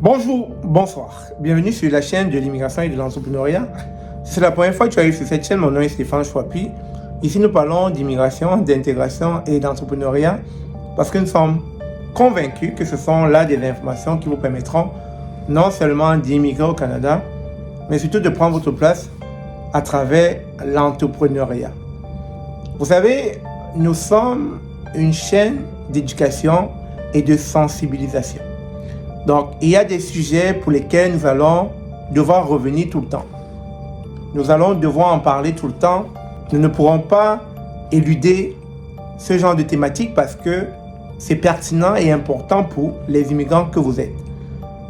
Bonjour, bonsoir. Bienvenue sur la chaîne de l'immigration et de l'entrepreneuriat. Si c'est la première fois que tu arrives sur cette chaîne, mon nom est Stéphane Chouapi. Ici, nous parlons d'immigration, d'intégration et d'entrepreneuriat parce que nous sommes convaincus que ce sont là des informations qui vous permettront non seulement d'immigrer au Canada, mais surtout de prendre votre place à travers l'entrepreneuriat. Vous savez, nous sommes une chaîne d'éducation et de sensibilisation. Donc, il y a des sujets pour lesquels nous allons devoir revenir tout le temps. Nous allons devoir en parler tout le temps. Nous ne pourrons pas éluder ce genre de thématique parce que c'est pertinent et important pour les immigrants que vous êtes.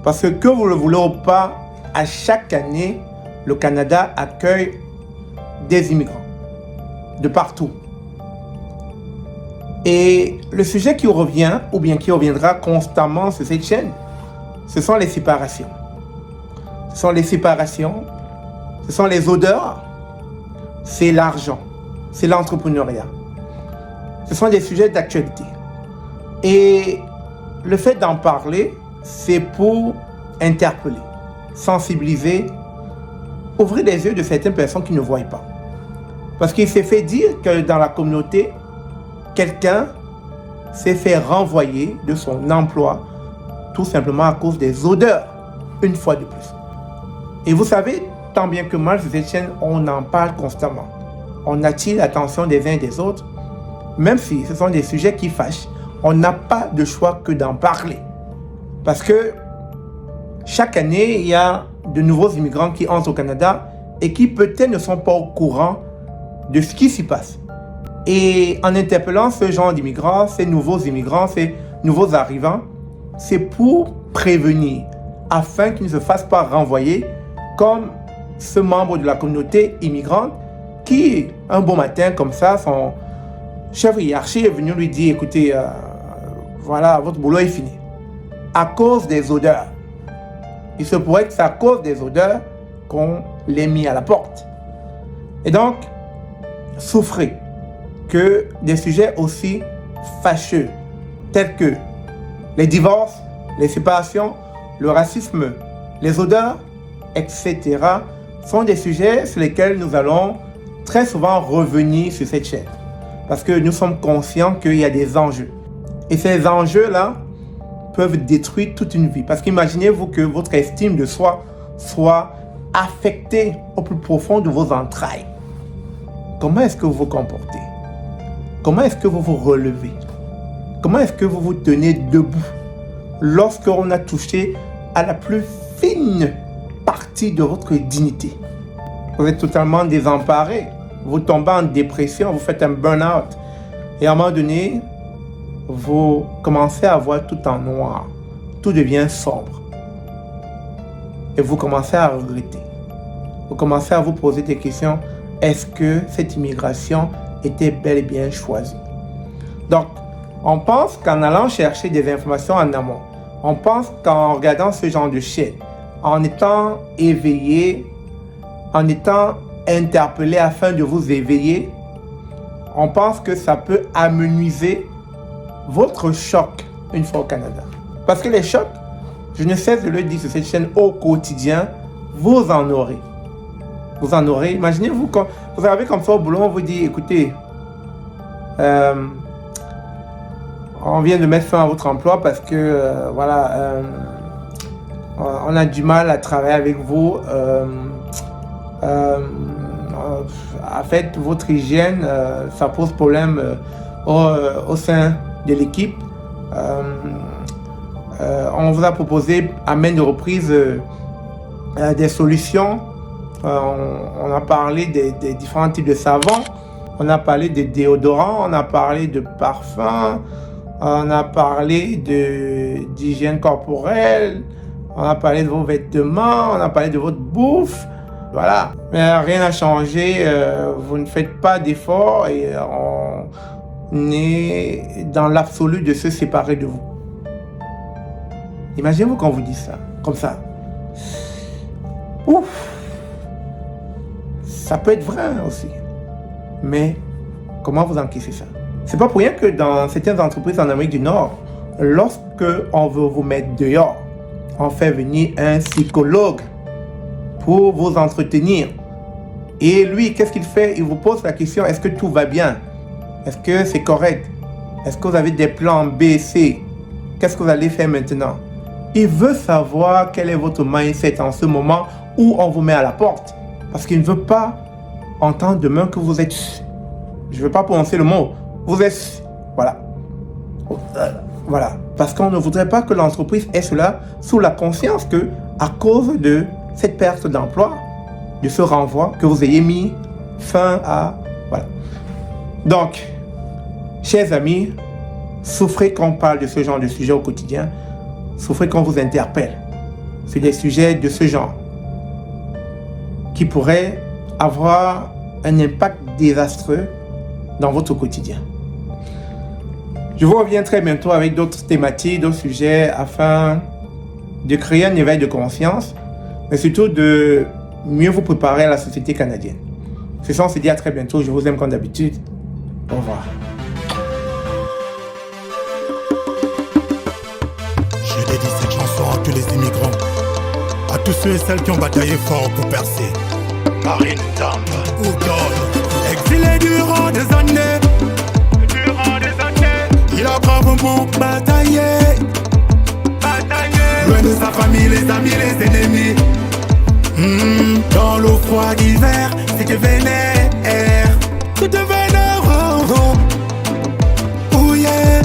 Parce que vous le voulez ou pas, à chaque année, le Canada accueille des immigrants de partout. Et le sujet qui revient, ou bien qui reviendra constamment sur cette chaîne, ce sont les séparations. Ce sont les séparations, ce sont les odeurs, c'est l'argent, c'est l'entrepreneuriat. Ce sont des sujets d'actualité. Et le fait d'en parler, c'est pour interpeller, sensibiliser, ouvrir les yeux de certaines personnes qui ne voient pas. Parce qu'il s'est fait dire que dans la communauté, quelqu'un s'est fait renvoyer de son emploi tout simplement à cause des odeurs, une fois de plus. Et vous savez, tant bien que mal, sur cette chaîne, on en parle constamment. On attire l'attention des uns et des autres, même si ce sont des sujets qui fâchent, on n'a pas de choix que d'en parler. Parce que chaque année, il y a de nouveaux immigrants qui entrent au Canada et qui peut-être ne sont pas au courant de ce qui s'y passe. Et en interpellant ce genre d'immigrants, ces nouveaux immigrants, ces nouveaux arrivants, c'est pour prévenir, afin qu'ils ne se fassent pas renvoyer comme ce membre de la communauté immigrante qui, un bon matin comme ça, son chef hiérarchique est venu lui dire, écoutez, voilà, votre boulot est fini. À cause des odeurs. Il se pourrait que c'est à cause des odeurs qu'on l'ait mis à la porte. Et donc, souffrez que des sujets aussi fâcheux, tels que les divorces, les séparations, le racisme, les odeurs, etc. sont des sujets sur lesquels nous allons très souvent revenir sur cette chaîne. Parce que nous sommes conscients qu'il y a des enjeux. Et ces enjeux-là peuvent détruire toute une vie. Parce qu'imaginez-vous que votre estime de soi soit affectée au plus profond de vos entrailles. Comment est-ce que vous vous comportez? Comment est-ce que vous vous relevez? Comment est-ce que vous vous tenez debout lorsqu'on a touché à la plus fine partie de votre dignité? Vous êtes totalement désemparé, vous tombez en dépression, vous faites un burn-out. Et à un moment donné, vous commencez à voir tout en noir. Tout devient sombre. Et vous commencez à regretter. Vous commencez à vous poser des questions. Est-ce que cette immigration était bel et bien choisie? Donc, on pense qu'en allant chercher des informations en amont, on pense qu'en regardant ce genre de chaîne, en étant éveillé, en étant interpellé afin de vous éveiller, on pense que ça peut amenuiser votre choc une fois au Canada. Parce que les chocs, je ne cesse de le dire sur cette chaîne au quotidien, vous en aurez. Vous en aurez. Imaginez-vous quand vous arrivez comme ça au boulot, on vous dit, écoutez, on vient de mettre fin à votre emploi parce que, on a du mal à travailler avec vous. En fait, votre hygiène, ça pose problème au sein de l'équipe. On vous a proposé à maintes reprises des solutions. On a parlé des différents types de savons. On a parlé de déodorants, on a parlé de parfums, on a parlé d'hygiène corporelle, on a parlé de vos vêtements, on a parlé de votre bouffe. Voilà. Mais rien n'a changé, vous ne faites pas d'efforts et on est dans l'absolu de se séparer de vous. Imaginez-vous quand on vous dit ça, comme ça. Ouf! Ça peut être vrai aussi. Mais comment vous encaissez ça? C'est pas pour rien que dans certaines entreprises en Amérique du Nord, lorsque on veut vous mettre dehors, on fait venir un psychologue pour vous entretenir. Et lui, qu'est-ce qu'il fait? Il vous pose la question, est-ce que tout va bien? Est-ce que c'est correct? Est-ce que vous avez des plans B, C? Qu'est-ce que vous allez faire maintenant? Il veut savoir quel est votre mindset en ce moment où on vous met à la porte. Parce qu'il ne veut pas entendre demain que vous êtes... Je ne veux pas prononcer le mot. Vous êtes... Voilà. Voilà. Parce qu'on ne voudrait pas que l'entreprise ait cela sous la conscience que, à cause de cette perte d'emploi, de ce renvoi, que vous ayez mis fin à... Voilà. Donc, chers amis, souffrez qu'on parle de ce genre de sujet au quotidien. Souffrez qu'on vous interpelle sur des sujets de ce genre qui pourraient avoir un impact désastreux dans votre quotidien. Je vous reviens très bientôt avec d'autres thématiques, d'autres sujets afin de créer un éveil de conscience, mais surtout de mieux vous préparer à la société canadienne. C'est ça, on se dit à très bientôt. Je vous aime comme d'habitude. Au revoir. Je dédie cette chanson à tous les immigrants, à tous ceux et celles qui ont bataillé fort pour percer. Marine Tamba, Oudon, exilé durant des années. Il a bravement bataillé. Loin de sa famille, les amis, les ennemis. Dans l'eau froide d'hiver, c'était vénère. C'était vénère, oh yeah.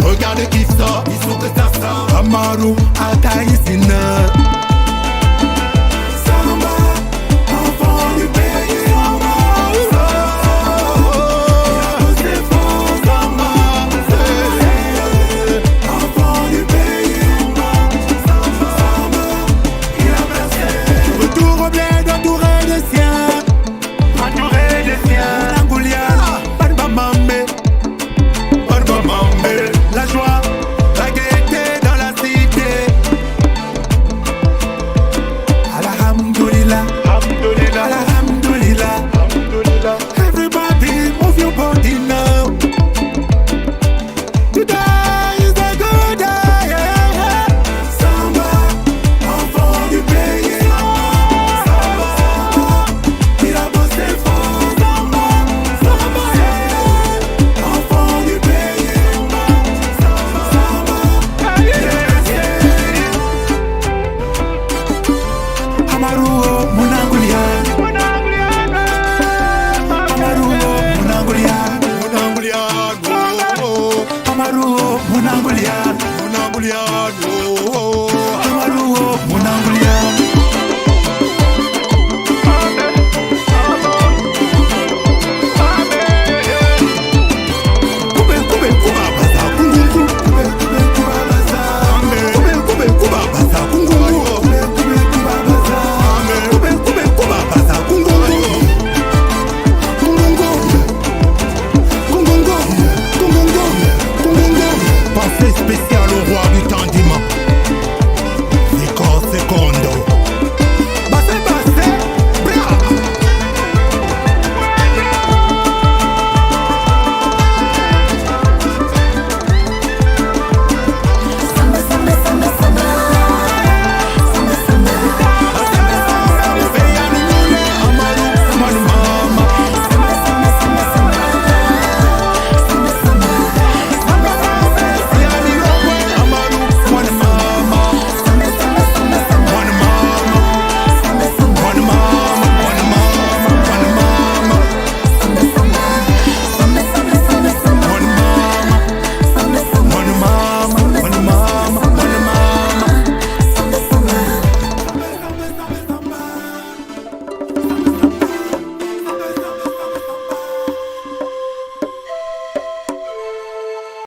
Regarde qui sort, ils sont que ça sort. Amaru, Ataïsina.